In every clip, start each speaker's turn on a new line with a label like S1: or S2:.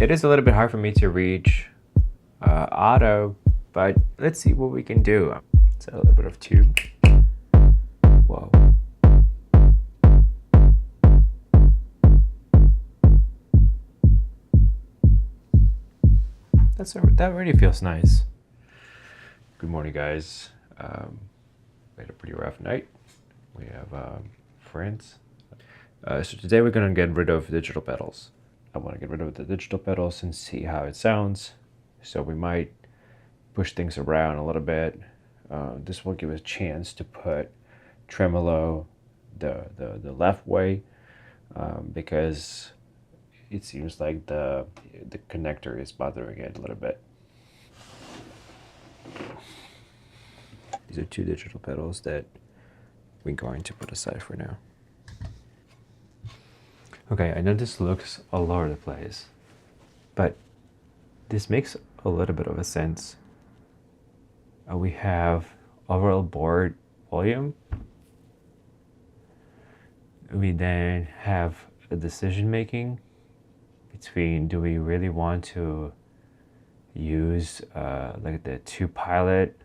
S1: It is a little bit hard for me to reach auto, but let's see what we can do. It's a little bit of tube. Whoa. That really feels nice. Good morning, guys. We had a pretty rough night. We have friends. So today we're gonna get rid of digital pedals. I want to get rid of the digital pedals and see how it sounds. So we might push things around a little bit. This will give us a chance to put tremolo the left way because it seems like the connector is bothering it a little bit. These are two digital pedals that we're going to put aside for now. Okay, I know this looks all over the place, but this makes a little bit of a sense. We have overall board volume. We then have a decision making between, do we really want to use like the 2 pilot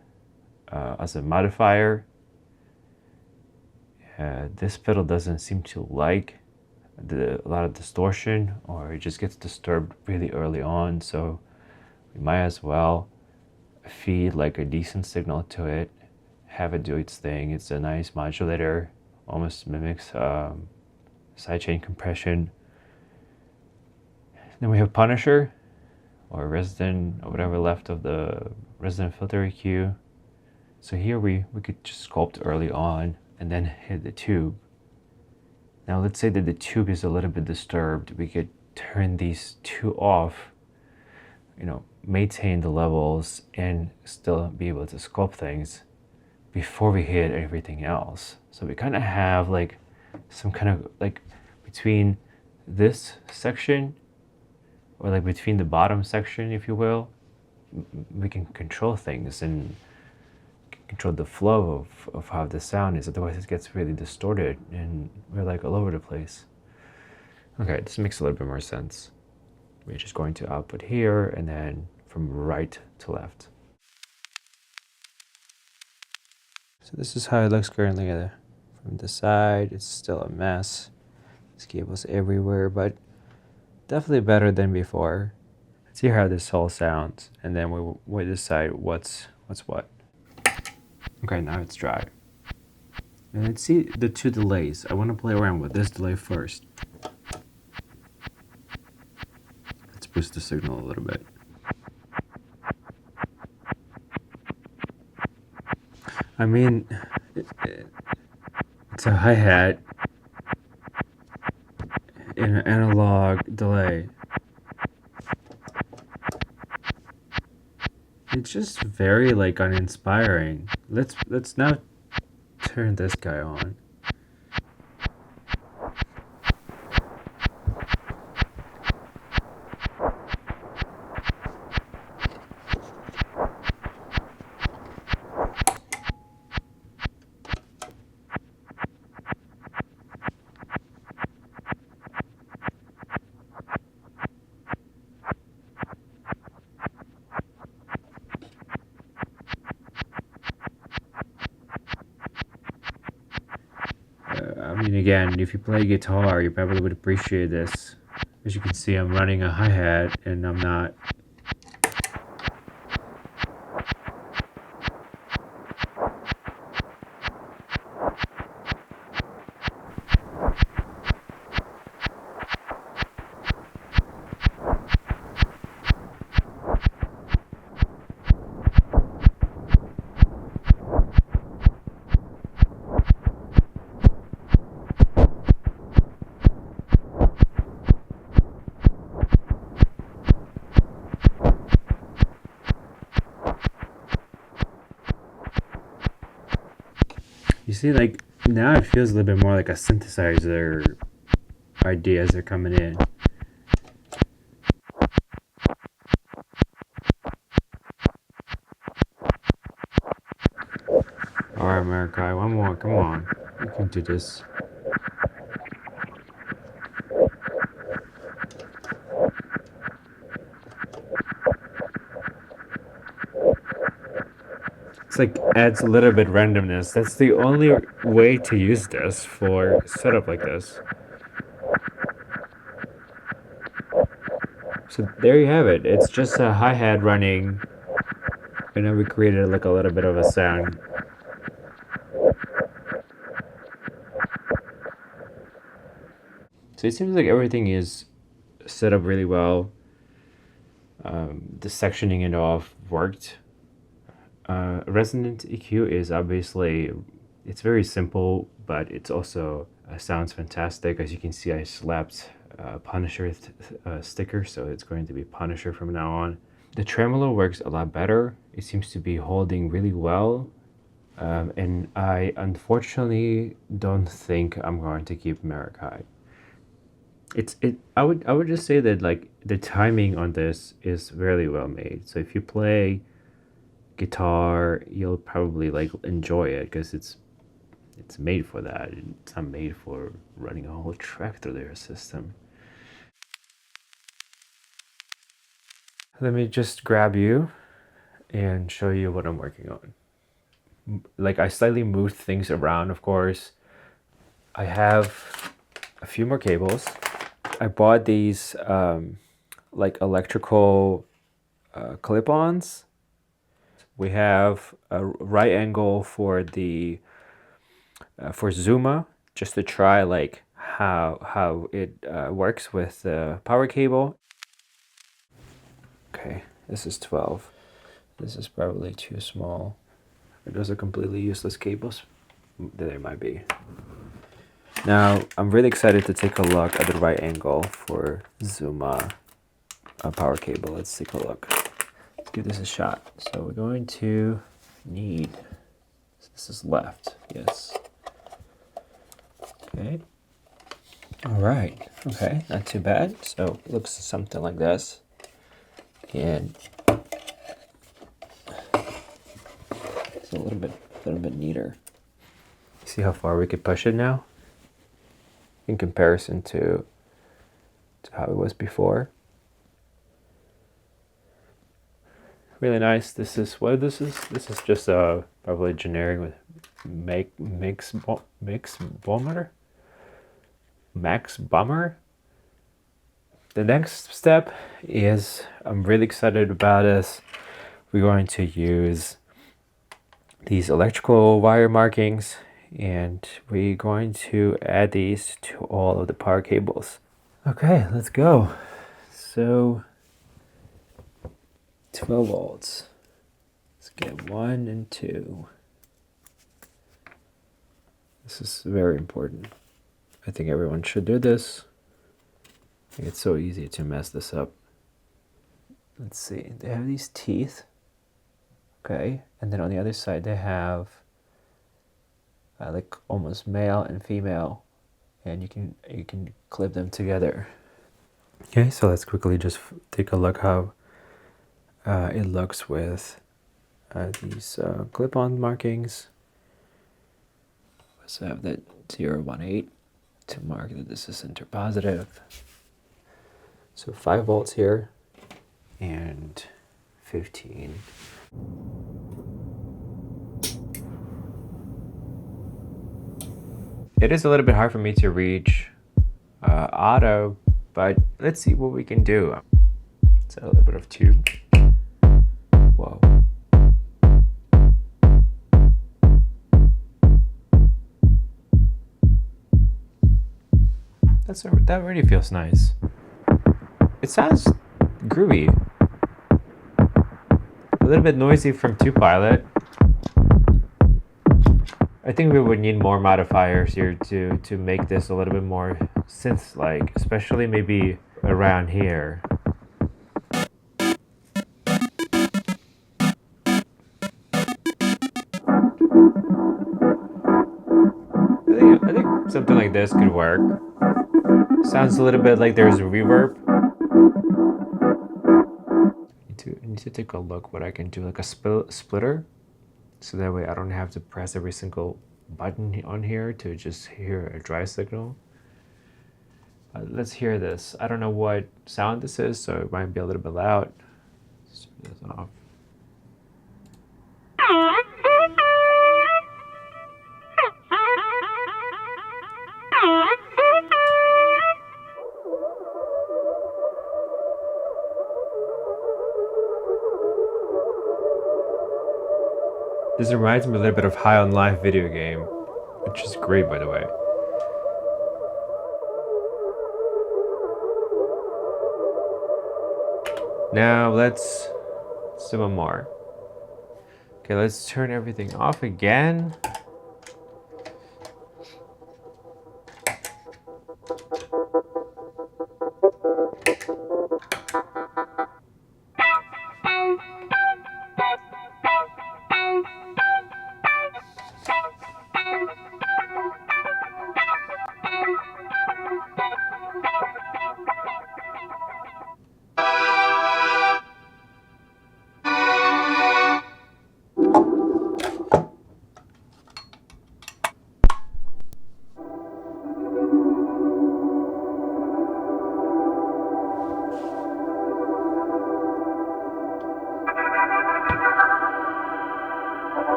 S1: as a modifier? This pedal doesn't seem to like a lot of distortion, or it just gets disturbed really early on, so we might as well feed like a decent signal to it, have it do its thing. It's a nice modulator, almost mimics sidechain compression. Then we have Punisher, or resident, or whatever left of the resident filter EQ. So here we could just sculpt early on and then hit the tube. Now let's say that the tube is a little bit disturbed. We could turn these two off, maintain the levels and still be able to sculpt things before we hit everything else. So we kind of have like some kind of like between this section, or like between the bottom section, if you will, we can control things and control the flow of how the sound is. Otherwise it gets really distorted and we're like all over the place. Okay, this makes a little bit more sense. We're just going to output here and then from right to left. So this is how it looks currently from the side. It's still a mess. There's cables everywhere, but definitely better than before. Let's see how this all sounds, and then we decide what's what. Okay, now it's dry. And let's see the 2 delays. I want to play around with this delay first. Let's boost the signal a little bit. I mean, it's a hi-hat in an analog delay. It's just very like uninspiring. Let's now turn this guy on. I mean, again, if you play guitar, you probably would appreciate this. As you can see, I'm running a hi-hat and I'm not. You see, like, now it feels a little bit more like a synthesizer ideas are coming in. Alright, Malachi, one more, come on. You can do this. It's like adds a little bit randomness. That's the only way to use this for setup like this. So there you have it. It's just a hi-hat running, and then we created like a little bit of a sound. So it seems like everything is set up really well. The sectioning it off worked. Resonant EQ is obviously, it's very simple, but it's also sounds fantastic. As you can see, I slapped Punisher sticker, so it's going to be Punisher from now on. The tremolo works a lot better. It seems to be holding really well. And I unfortunately don't think I'm going to keep Maracai. I would just say that like the timing on this is really well made. So if you play guitar, you'll probably like enjoy it because it's made for that. It's not made for running a whole track through their system. Let me just grab you and show you what I'm working on. Like I slightly moved things around, of course. I have a few more cables. I bought these like electrical clip-ons. We have a right angle for the for Zuma, just to try like how it works with the power cable. Okay, this is 12. This is probably too small. Those are completely useless cables. They might be. Now, I'm really excited to take a look at the right angle for Zuma power cable. Let's take a look. Let's give this a shot. So we're going to need, this is left, yes. Okay. All right, okay, not too bad. So it looks something like this. And it's a little bit neater. See how far we could push it now? In comparison to how it was before. Really nice. This is what this is. This is just probably generic with Max Bummer. The next step is, I'm really excited about this. We're going to use these electrical wire markings, and we're going to add these to all of the power cables. Okay, let's go. So 12 volts. Let's get 1 and 2. This is very important. I think everyone should do this. It's so easy to mess this up. Let's see, they have these teeth. Okay, and then on the other side they have like almost male and female, and you can clip them together. Okay, so let's quickly just take a look how it looks with these clip-on markings. Let's have that 018 to mark that this is interpositive. So 5 volts here and 15. It is a little bit hard for me to reach auto, but let's see what we can do. It's a little bit of tube. Whoa. That really feels nice. It sounds groovy. A little bit noisy from 2Pilot. I think we would need more modifiers here to make this a little bit more synth-like, especially maybe around here. I think something like this could work. Sounds a little bit like there's a reverb. I need to take a look what I can do, like a splitter, so that way I don't have to press every single button on here to just hear a dry signal. Let's hear this. I don't know what sound this is, so it might be a little bit loud. Let's turn this off. This reminds me a little bit of High on Life video game, which is great, by the way. Now let's do one more. Okay, let's turn everything off again.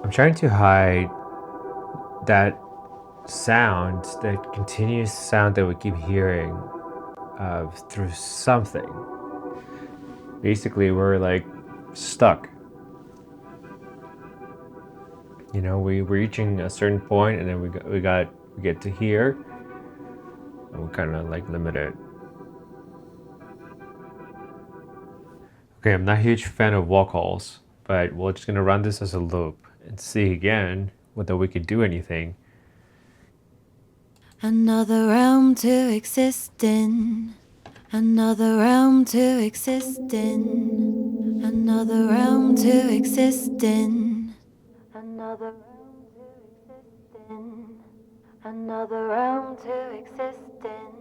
S1: I'm trying to hide that sound, that continuous sound that we keep hearing through something. Basically, we're like stuck. You know, we're reaching a certain point, and then we get to here, and we're kind of like limited. Okay, I'm not a huge fan of vocals, but we're just gonna run this as a loop and see again whether we could do anything.
S2: Another realm to exist in. Another realm to exist in. Another realm to exist in. Another realm to exist in. Another realm to exist in.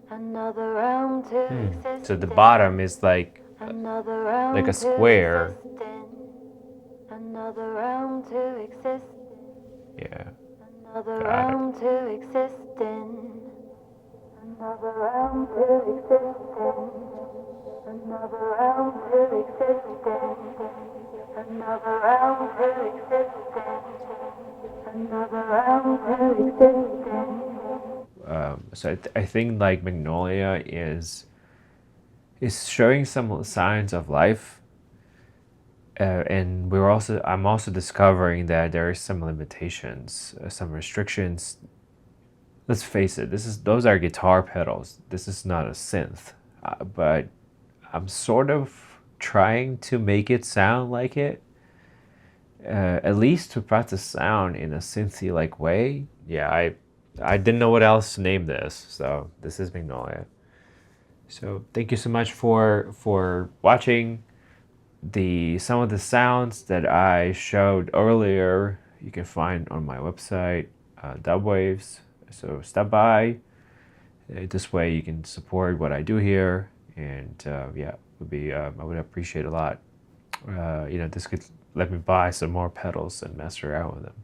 S2: Another realm to exist.
S1: So the bottom is like a square.
S2: Another realm to exist.
S1: Yeah.
S2: Another realm to exist in. Another realm to exist in. Another realm to exist in. Another realm to exist in. Another realm to exist in.
S1: So I think like Magnolia is showing some signs of life, and I'm also discovering that there are some limitations, some restrictions. Let's face it, those are guitar pedals. This is not a synth, but I'm sort of trying to make it sound like it, at least to practice sound in a synthy-like way. Yeah, I didn't know what else to name this, so this is Magnolia. So thank you so much for watching. Some of the sounds that I showed earlier you can find on my website, Dubwaves. So stop by. This way you can support what I do here, and yeah, I would appreciate a lot. This could let me buy some more pedals and mess around with them.